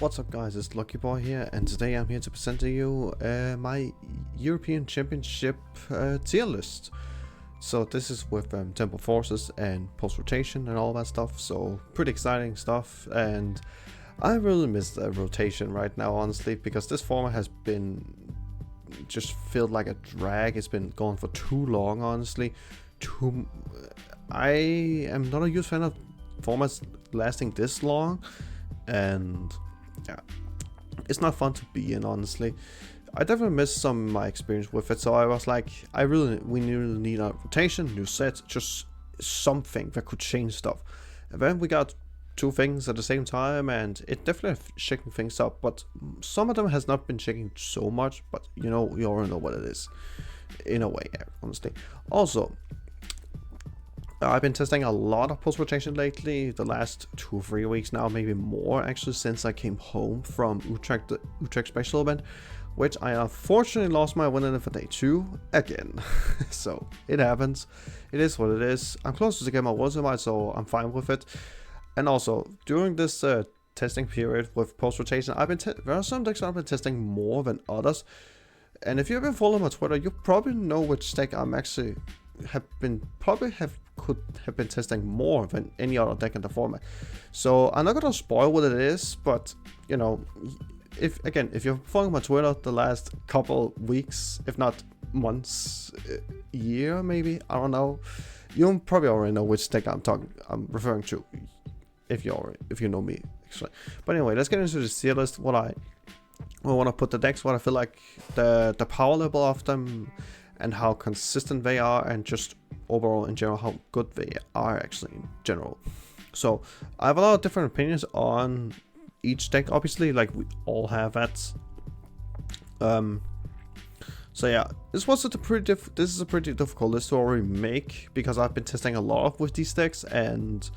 What's up guys, it's LuckyBoy here, and today I'm here to present to you my European Championship tier list. So this is with tempo forces and post rotation and all that stuff, so pretty exciting stuff, and I really miss the rotation right now honestly, because this format has been just felt like a drag. It's been going for too long honestly. I am not a huge fan of formats lasting this long, and yeah, it's not fun to be in honestly. I definitely missed some of my experience with it, so I was like, we really need a rotation, new sets, just something that could change stuff. And then we got two things at the same time, and it definitely shaking things up, but some of them has not been shaking so much, but you know, you already know what it is in a way, yeah, honestly. Also, I've been testing a lot of post rotation lately, the last 2 or 3 weeks now, maybe more actually, since I came home from the Utrecht special event, which I unfortunately lost my win in for day 2 again. So it happens, it is what it is. I'm close to get my water might, so I'm fine with it. And also during this testing period with post rotation, there are some decks I've been testing more than others, and if you've been following my Twitter, you probably know which deck I'm actually could have been testing more than any other deck in the format. So I'm not gonna spoil what it is, but you know, if you're following my Twitter the last couple weeks, if not months, year maybe, I don't know, you probably already know which deck I'm referring to, if you know me actually. But anyway, let's get into the tier list. What I want to put the decks, what I feel like the power level of them, and how consistent they are, and just overall in general how good they are actually in general. So I have a lot of different opinions on each deck, obviously, like we all have that. So yeah, this is a pretty difficult list to already make, because I've been testing a lot with these decks and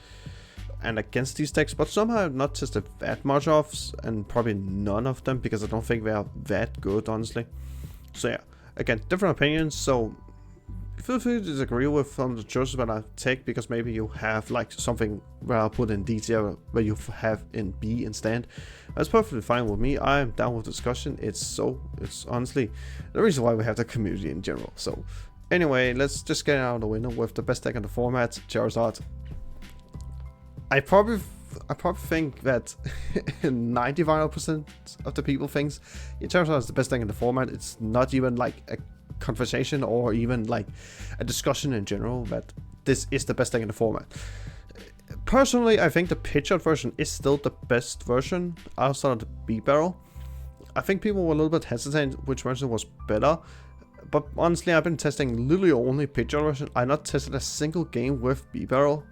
against these decks, but somehow I've not tested that much of, and probably none of them, because I don't think they are that good honestly. So yeah, again, different opinions, so feel free to disagree with some of the choices that I take, because maybe you have like something where I'll put in D tier where you have in B instead. That's perfectly fine with me. I am down with discussion. It's honestly the reason why we have the community in general. So anyway, let's just get out of the window with the best deck in the format, Charizard. I probably think that 95% of the people thinks Charizard is the best thing in the format. It's not even like a conversation or even like a discussion in general that this is the best thing in the format. Personally, I think the pictured version is still the best version outside of the B-Barrel. I think people were a little bit hesitant which version was better, but honestly, I've been testing literally only pictured version. I not tested a single game with B-Barrel,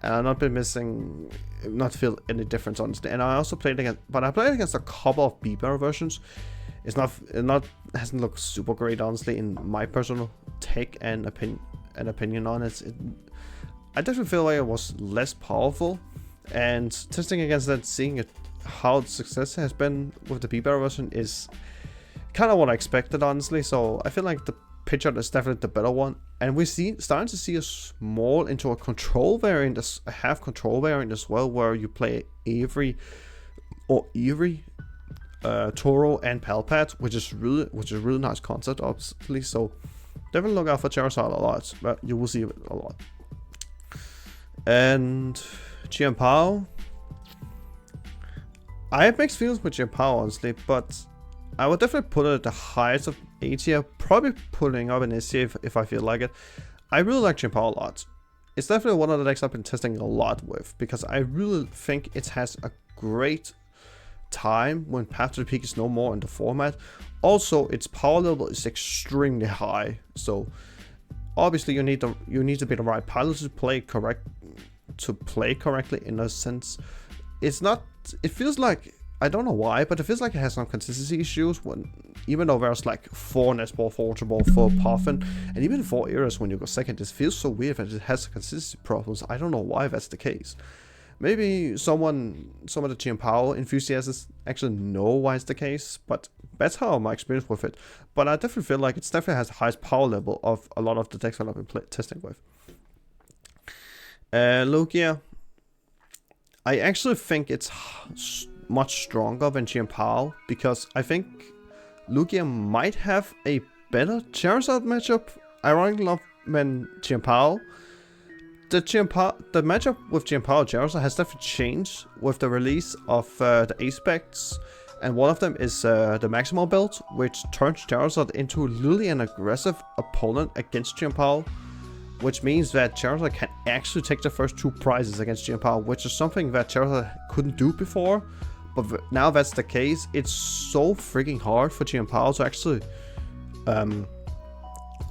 and I've not been not feel any difference honestly. And I also played against a couple of B-Barrel versions. It hasn't looked super great honestly, in my personal take and opinion on it. I definitely feel like it was less powerful, and testing against that, seeing how the success has been with the B-Barrel version is kind of what I expected honestly. So I feel like the picture is definitely the better one, and we're starting to see a small into a control variant, a half control variant as well, where you play Avery, Toro and Palpat, which is really nice concept obviously. So definitely look out for Charizard a lot, but you will see it a lot. And Chien-Pao, I have mixed feelings with Chien-Pao honestly, but I would definitely put it at the highest of A tier, probably putting up an S tier if I feel like it. I really like Chien-Pao a lot. It's definitely one of the decks I've been testing a lot with, because I really think it has a great time when Path to the Peak is no more in the format. Also, its power level is extremely high, so obviously you need to be the right pilot to play correctly in a sense. It feels like, I don't know why, but it feels like it has some consistency issues even though there's like 4 Netball, 4 Ultra Ball, 4 Puffin, and even 4 Eras when you go second. It feels so weird that it has consistency problems. I don't know why that's the case. Maybe some of the Chien-Pao enthusiasts actually know why it's the case, but that's how my experience with it. But I definitely feel like it definitely has the highest power level of a lot of the decks that I've been testing with. Lugia, I actually think it's much stronger than Chien-Pao, because I think Lugia might have a better Charizard matchup, ironically enough, than Chien-Pao. The matchup with Chien-Pao and Charizard has definitely changed with the release of the Aspects, and one of them is the Maximal build, which turns Charizard into really an aggressive opponent against Chien-Pao, which means that Charizard can actually take the first 2 prizes against Chien-Pao, which is something that Charizard couldn't do before. But now that's the case, it's so freaking hard for Chien-Pao to actually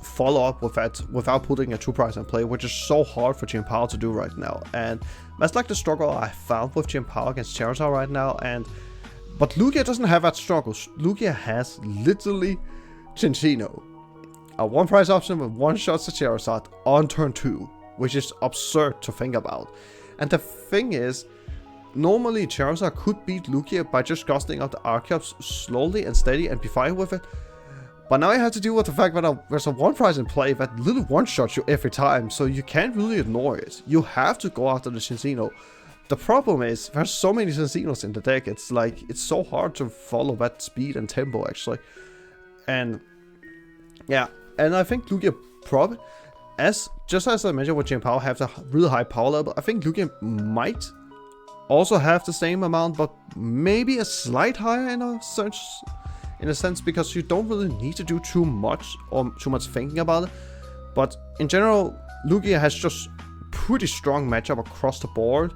follow up with that without putting a 2 prize in play, which is so hard for Chien-Pao to do right now. And that's like the struggle I found with Chien-Pao against Charizard right now. But Lugia doesn't have that struggle. Lugia has literally Cinccino, a 1 prize option with 1 shot to Charizard on turn 2, which is absurd to think about. And the thing is, normally Charizard could beat Lugia by just costing out the Archeops slowly and steady and be fine with it. But now I have to deal with the fact that there's a 1 prize in play that little 1-shots you every time, so you can't really ignore it. You have to go after the Cinccino. The problem is, there's so many Cincinos in the deck, it's like, it's so hard to follow that speed and tempo actually. And yeah, and I think Lugia probably, just as I mentioned with Chien-Pao, have a really high power level, I think Lugia might also have the same amount, but maybe a slight higher in a sense, because you don't really need to do too much or too much thinking about it. But in general, Lugia has just pretty strong matchup across the board.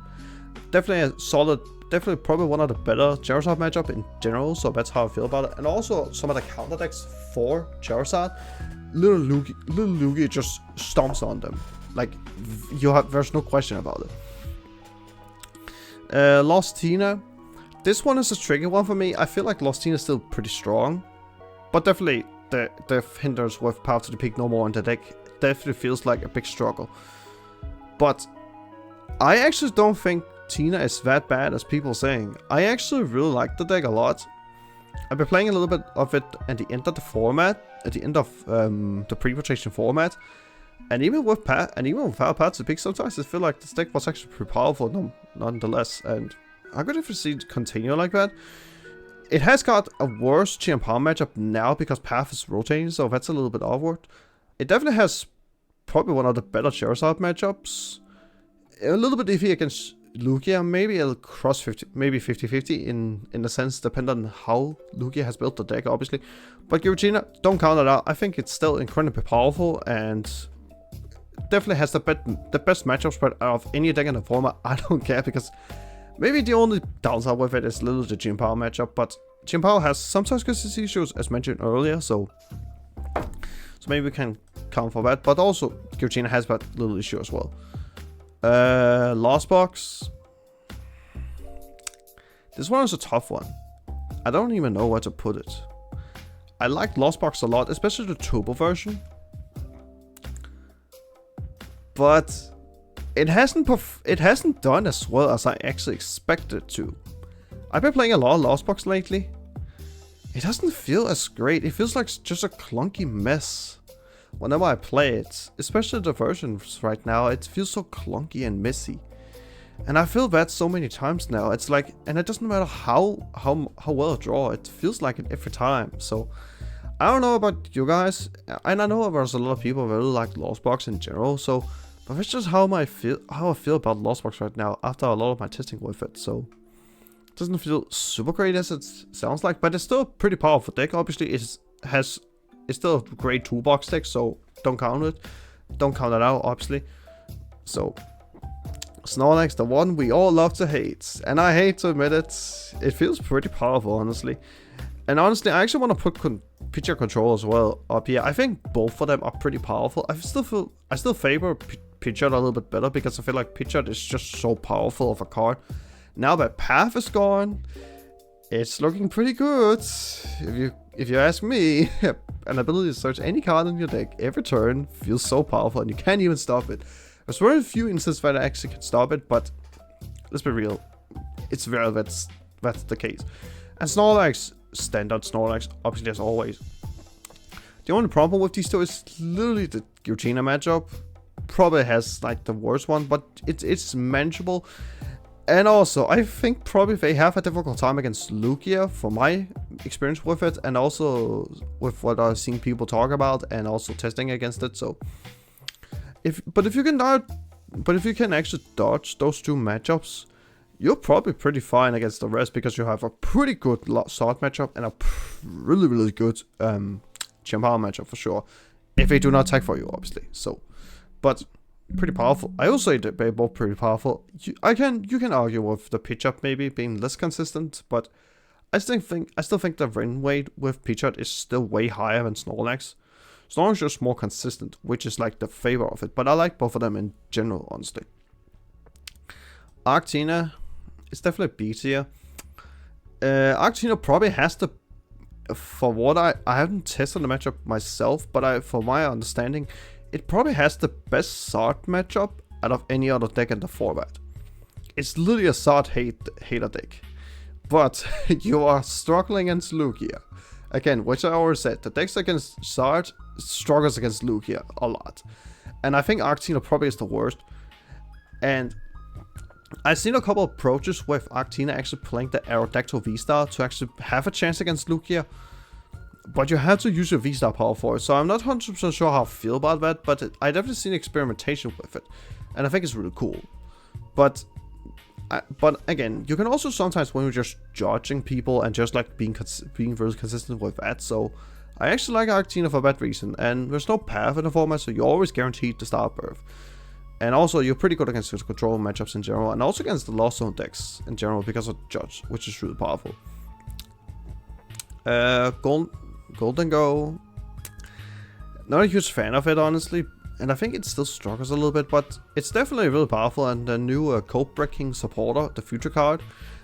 Definitely a solid, definitely probably one of the better Charizard matchup in general, so that's how I feel about it. And also some of the counter decks for Charizard, little Lugia just stomps on them. Like, there's no question about it. Lost Tina. This one is a tricky one for me. I feel like Lost Tina is still pretty strong, but definitely the hinders with Power to the Peak no more in the deck definitely feels like a big struggle. But I actually don't think Tina is that bad as people saying. I actually really like the deck a lot. I've been playing a little bit of it at the end of the format, at the end of the pre-rotation format, and even without Power to the Peak, sometimes I feel like this deck was actually pretty powerful nonetheless, and I'm going to see it continue like that. It has got a worse Chien-Pao matchup now because Path is rotating, so that's a little bit awkward. It definitely has probably one of the better Charizard matchups. A little bit iffy against Lugia, maybe a cross 50, maybe 50-50 in a sense, depending on how Lugia has built the deck, obviously. But Giratina, don't count it out. I think it's still incredibly powerful and definitely has the best matchup spread out of any deck in the format. I don't care, because maybe the only downside with it is little the Chien-Pao matchup, but Chien-Pao has sometimes consistency issues, as mentioned earlier, so maybe we can count for that. But also, Giratina has that little issue as well. Lost Box. This one is a tough one. I don't even know where to put it. I like Lost Box a lot, especially the turbo version. But it hasn't done as well as I actually expected to. I've been playing a lot of Lost Box lately. It doesn't feel as great. It feels like just a clunky mess whenever I play it. Especially the versions right now, it feels so clunky and messy. And I feel that so many times now. It's like, and it doesn't matter how well I draw, it feels like it every time. So I don't know about you guys, and I know there's a lot of people that really like Lost Box in general, so but that's just how I feel about Lost Box right now after a lot of my testing with it. So it doesn't feel super great as it sounds like, but it's still a pretty powerful deck. Obviously, it's still a great toolbox deck, so don't count it. Don't count it out, obviously. So Snorlax, the one we all love to hate, and I hate to admit it. It feels pretty powerful, honestly. And honestly, I actually want to put Pitcher Control as well up here. I think both of them are pretty powerful. I still favor Pitcher a little bit better, because I feel like Pitcher is just so powerful of a card. Now that Path is gone, it's looking pretty good. If you ask me, an ability to search any card in your deck every turn feels so powerful, and you can't even stop it. There's very few instances where I actually can stop it, but let's be real, it's rare that's the case. And Snorlax, standard Snorlax, obviously as always. The only problem with these two is literally the Giratina matchup. Probably has like the worst one, but it's manageable. And also, I think probably they have a difficult time against Lugia, from my experience with it, and also with what I've seen people talk about, and also testing against it. So, if you can actually dodge those two matchups, you're probably pretty fine against the rest, because you have a pretty good sword matchup and a really good Chimpao matchup for sure. If they do not attack for you, obviously. So, but pretty powerful. I also say that they're both pretty powerful. You can argue with the pitch up maybe being less consistent, but I still think the win rate with pitch up is still way higher than Snorlax. Snorlax is just more consistent, which is like the favor of it. But I like both of them in general, honestly. Arctina is definitely B tier. Arctina probably has the, for what I haven't tested the matchup myself, but for my understanding, it probably has the best sword matchup out of any other deck in the format. It's literally a sword hater deck. But you are struggling against Lugia. Again, which I already said, the decks against sword struggles against Lugia a lot. And I think Arctina probably is the worst. And I've seen a couple of approaches with Arctina actually playing the Aerodactyl V-Star to actually have a chance against Lugia. But you have to use your V-Star power for it, so I'm not 100% sure how I feel about that, but I definitely seen experimentation with it, and I think it's really cool. But again, you can also sometimes, when you're just judging people and just like being very consistent with that, so I actually like Arctina for that reason, and there's no path in the format, so you're always guaranteed to start birth. And also, you're pretty good against control matchups in general, and also against the Lost Zone decks in general because of Judge, which is really powerful. Golden Go, not a huge fan of it, honestly, and I think it still struggles a little bit, but it's definitely really powerful. And the new code breaking supporter, the future card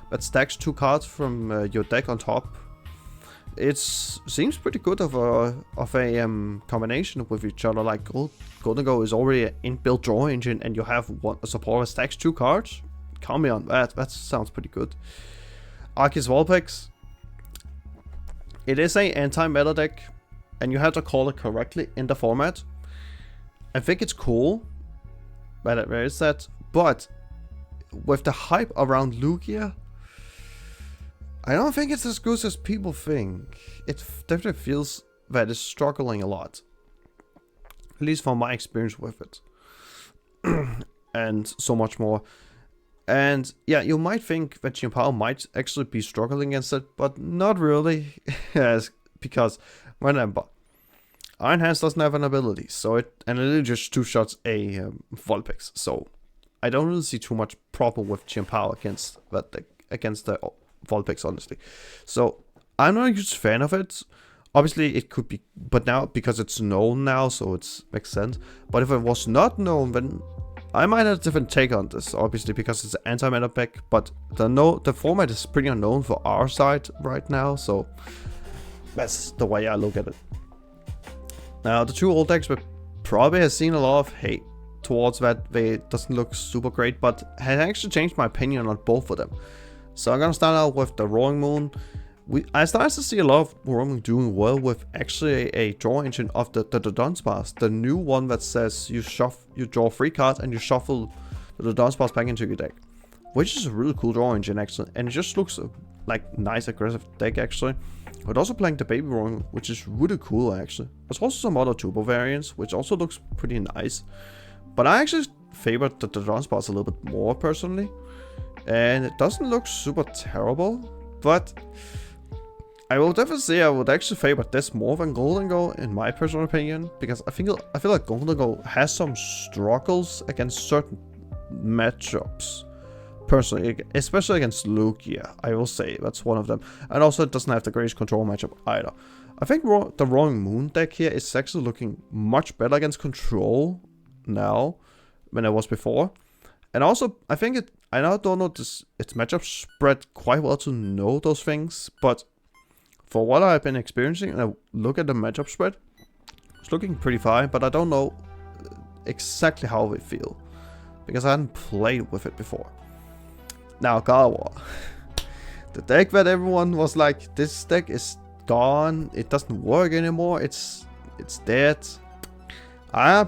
that stacks 2 cards from your deck on top, it seems pretty good of a combination with each other. Like Golden Go is already an inbuilt draw engine, and you have a supporter that stacks 2 cards. Count me on that. That sounds pretty good. Arceus Vulpix. It is an anti-meta deck, and you have to call it correctly in the format. I think it's cool, but there is that. But with the hype around Lugia, I don't think it's as good as people think. It definitely feels that it's struggling a lot. At least from my experience with it. And so much more. And yeah, you might think that Chimpao might actually be struggling against it, but not really. Because Iron Hands doesn't have an ability, so it literally just 2-shots a Vulpix. So I don't really see too much problem with Chimpao against that deck, against the Vulpix, honestly. So I'm not a huge fan of it. Obviously it could be, but now because it's known now, so it makes sense. But if it was not known, then I might have a different take on this, obviously, because it's an anti-meta deck. But the format is pretty unknown for our side right now, so that's the way I look at it. Now, the 2 old decks probably has seen a lot of hate towards that. They doesn't look super great, but has actually changed my opinion on both of them. So I'm gonna start out with the Roaring Moon. I started to see a lot of Roaring Moon doing well with actually a draw engine of the Dunsparce, the new one that says you draw 3 cards and you shuffle the Dunsparce back into your deck, which is a really cool draw engine actually, and it just looks like nice aggressive deck actually. But also playing the Baby Roaring, which is really cool actually. There's also some other turbo variants, which also looks pretty nice. But I actually favor the Dunsparce a little bit more personally. And it doesn't look super terrible, but I will definitely say I would actually favor this more than Golden Go in my personal opinion, because I feel like Golden Go has some struggles against certain matchups. Personally, especially against Lugia, I will say that's one of them. And also it doesn't have the greatest control matchup either. I think the Roaring Moon deck here is actually looking much better against control now than it was before. And also, I think I now don't know its matchup spread quite well to know those things, but for what I've been experiencing, and I look at the matchup spread, it's looking pretty fine, but I don't know exactly how they feel, because I hadn't played with it before. Now, Gardevoir. The deck that everyone was like, this deck is gone, it doesn't work anymore, it's dead. I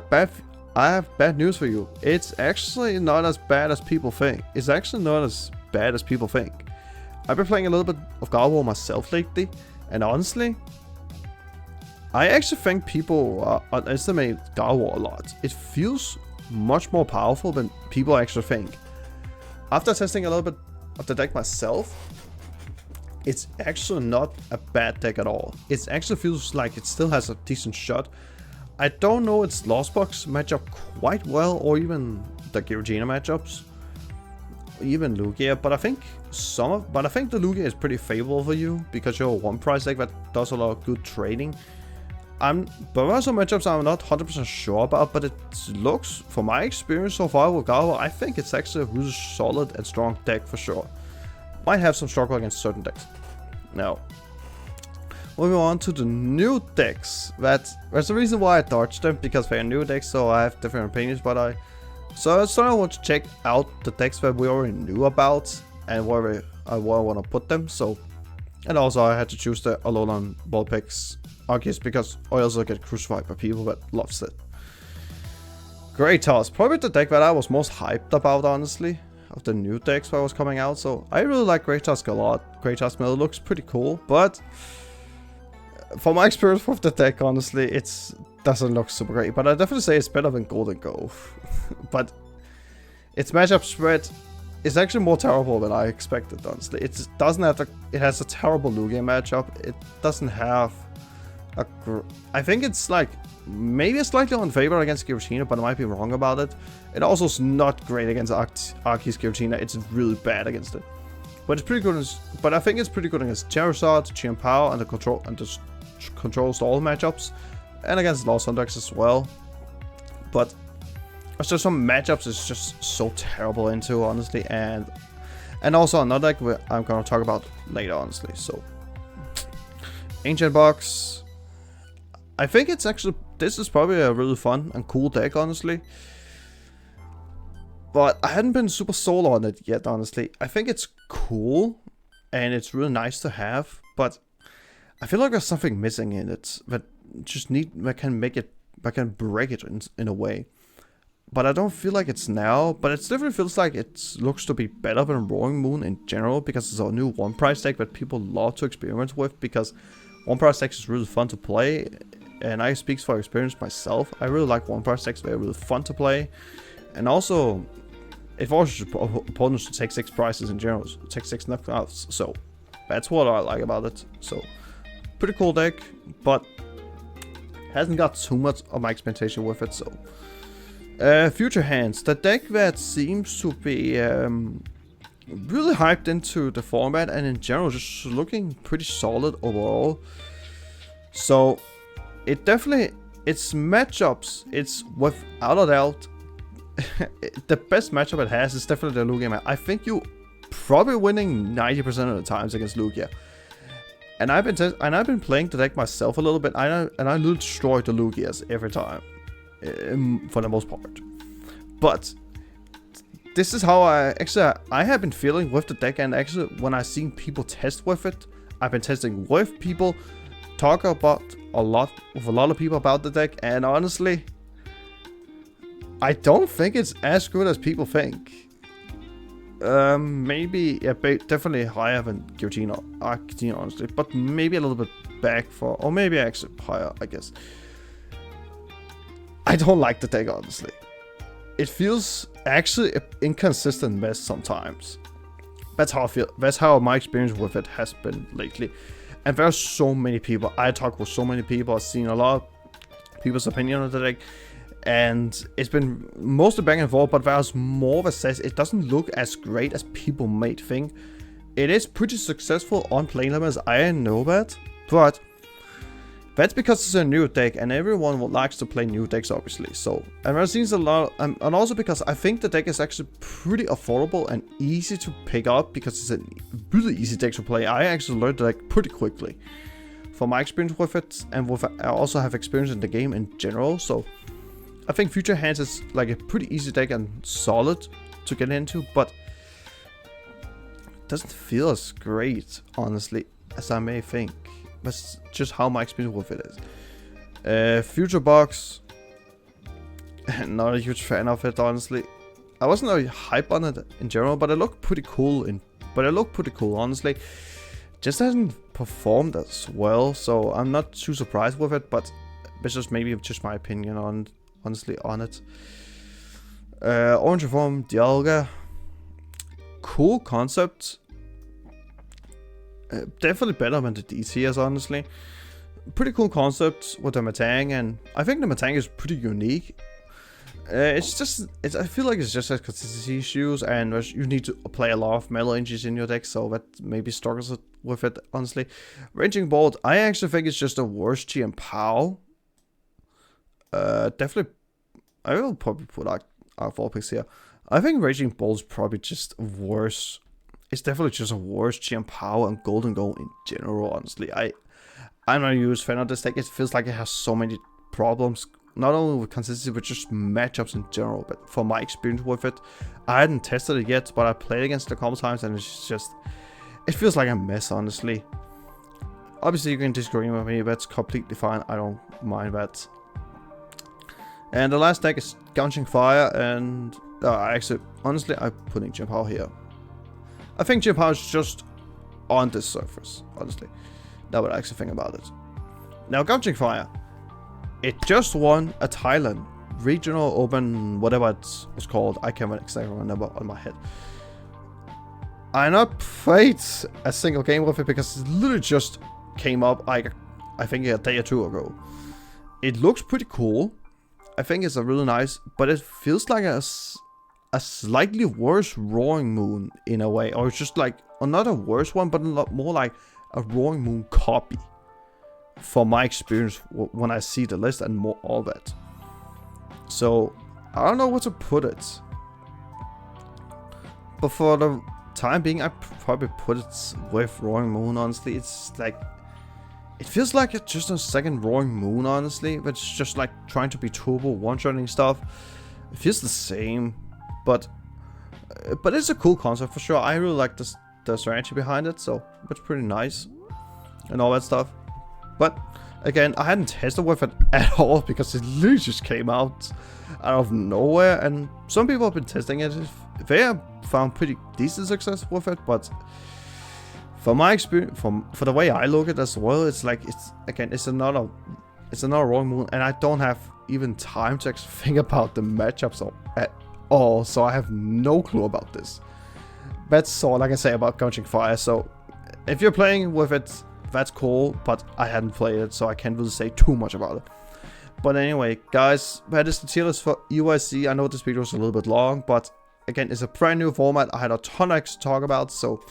I have bad news for you. It's actually not as bad as people think. It's actually not as bad as people think. I've been playing a little bit of God War myself lately, and honestly, I actually think people underestimate God War a lot. It feels much more powerful than people actually think. After testing a little bit of the deck myself, it's actually not a bad deck at all. It actually feels like it still has a decent shot. I don't know its Lost Box matchup quite well, or even the Giratina matchups, even Lugia, but I think the Lugia is pretty favorable for you because you're a one price deck that does a lot of good trading. But there are some matchups I'm not 100% sure about, but it looks, from my experience so far with Gawa, I think it's actually a really solid and strong deck for sure. Might have some struggle against certain decks. Now, moving on to the new decks. That's the reason why I dodged them, because they are new decks, so I have different opinions. But I want to check out the decks that we already knew about and where I want to put them. So, and also I had to choose the Alolan Vulpix Arceus because I also get crucified by people that loves it. Greytas, probably the deck that I was most hyped about, honestly, of the new decks that was coming out. So I really like Greytas a lot. Greytas Mill looks pretty cool, but from my experience with the deck, honestly, it doesn't look super great. But I definitely say it's better than Golden Go. But its matchup spread is actually more terrible than I expected, honestly. It has a terrible Lugia matchup. It doesn't have I think it's like maybe slightly unfavorable against Giratina, but I might be wrong about it. It also is not great against Arceus Giratina. It's really bad against it. But it's pretty good. But I think it's pretty good against Charizard, Chimpao, and the control stall matchups, and against Lost Hunter as well. But there's just some matchups it's just so terrible into, honestly, and also another deck I'm gonna talk about later, honestly. So, Ancient Box. I think this is probably a really fun and cool deck, honestly. But I hadn't been super sold on it yet, honestly. I think it's cool and it's really nice to have, but I feel like there's something missing in it that can break it in a way. But I don't feel like it's now, but it definitely feels like it looks to be better than Roaring Moon in general, because it's a new one price deck that people love to experiment with, because one price decks is really fun to play. And I speak for experience myself. I really like one price decks. They're really fun to play. And also, it forces opponents to take 6 prizes in general. Take 6 knockouts. So, that's what I like about it. So, pretty cool deck. But, hasn't got too much of my expectation with it. So, Future Hands. The deck that seems to be really hyped into the format. And in general, just looking pretty solid overall. So, its matchups, it's without a doubt, the best matchup it has is definitely the Lugia. I think you probably winning 90% of the times against Lugia. And I've been playing the deck myself a little bit, and I will destroy the Lugias every time, for the most part. But this is how I have been feeling with the deck, and actually when I've seen people test with it, I've been testing with people, talk about a lot of people about the deck, and honestly, I don't think it's as good as people think. Maybe definitely higher than Giratina, honestly, but maybe a little bit back or maybe actually higher, I guess. I don't like the deck, honestly. It feels actually an inconsistent mess sometimes. That's how I feel. That's how my experience with it has been lately. And there are so many people. I talk with so many people. I've seen a lot of people's opinion on the deck. And it's been mostly back and forth. But there's more that says it doesn't look as great as people might think. It is pretty successful on plane limits. I know that. But that's because it's a new deck. And everyone likes to play new decks, obviously. So, and I've seen a lot. And also because I think the deck is actually pretty affordable and easy to pick up. Because it's a really easy deck to play. I actually learned the deck pretty quickly from my experience with it. And I also have experience in the game in general. So, I think Future Hands is like a pretty easy deck and solid to get into. But it doesn't feel as great, honestly, as I may think. That's just how my experience with it is. Future Box. Not a huge fan of it, honestly. I wasn't really hype on it in general, but it looked pretty cool. Honestly. Just hasn't performed as well, so I'm not too surprised with it. But it's just maybe just my opinion on it. Orange Form Dialga, cool concept. Definitely better than the D tiers, honestly. Pretty cool concept with the Matang, and I think the Matang is pretty unique. I feel like it's just has consistency issues, and you need to play a lot of metal energies in your deck, so that maybe struggles with it, honestly. Raging Bolt, I actually think it's just a worse GM POW. Definitely, I will probably put our 4 picks here. I think Raging Bolt is probably just worse. It's definitely just a worse GM POW and Golden Goal in general, honestly. I'm not a huge fan of this deck. It feels like it has so many problems. Not only with consistency, but just matchups in general. But from my experience with it, I hadn't tested it yet, but I played against it a couple times, and it feels like a mess, honestly. Obviously, you can disagree with me, that's completely fine. I don't mind that. And the last deck is Gouging Fire, and honestly, I'm putting Gym Power here. I think Gym Power is just on this surface, honestly. Now what I actually think about it. Now, Gouging Fire. It just won a Thailand regional open, whatever it was called. I can't exactly remember on my head. I not played a single game with it because it literally just came up like I think a day or two ago. It looks pretty cool. I think it's a really nice, but it feels like a slightly worse Roaring Moon in a way, or it's just like not a worse one, but a lot more like a Roaring Moon copy. From my experience when I see the list and all that. So I don't know where to put it, but for the time being, I probably put it with Roaring Moon. Honestly, it's like it feels like it's just a second Roaring Moon, honestly, but it's just like trying to be turbo one-shotting stuff. It feels the same, but it's a cool concept for sure. I really like the strategy behind it, so it's pretty nice and all that stuff. But again, I hadn't tested with it at all because it literally just came out of nowhere, and some people have been testing it. They have found pretty decent success with it, but from my experience, for the way I look at it as well, it's like it's another Roaring Moon, and I don't have even time to actually think about the matchups at all, so I have no clue about this. That's all I can say about Gouging Fire. So if you're playing with it, that's cool, but I hadn't played it, so I can't really say too much about it. But anyway, guys, that is the tier list for EUIC. I know this video was a little bit long, but again, it's a brand new format. I had a ton to talk about, so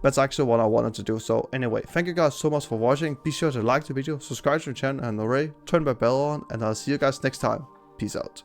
that's actually what I wanted to do. So anyway, thank you guys so much for watching. Be sure to like the video, subscribe to the channel, and turn the bell on, and I'll see you guys next time. Peace out.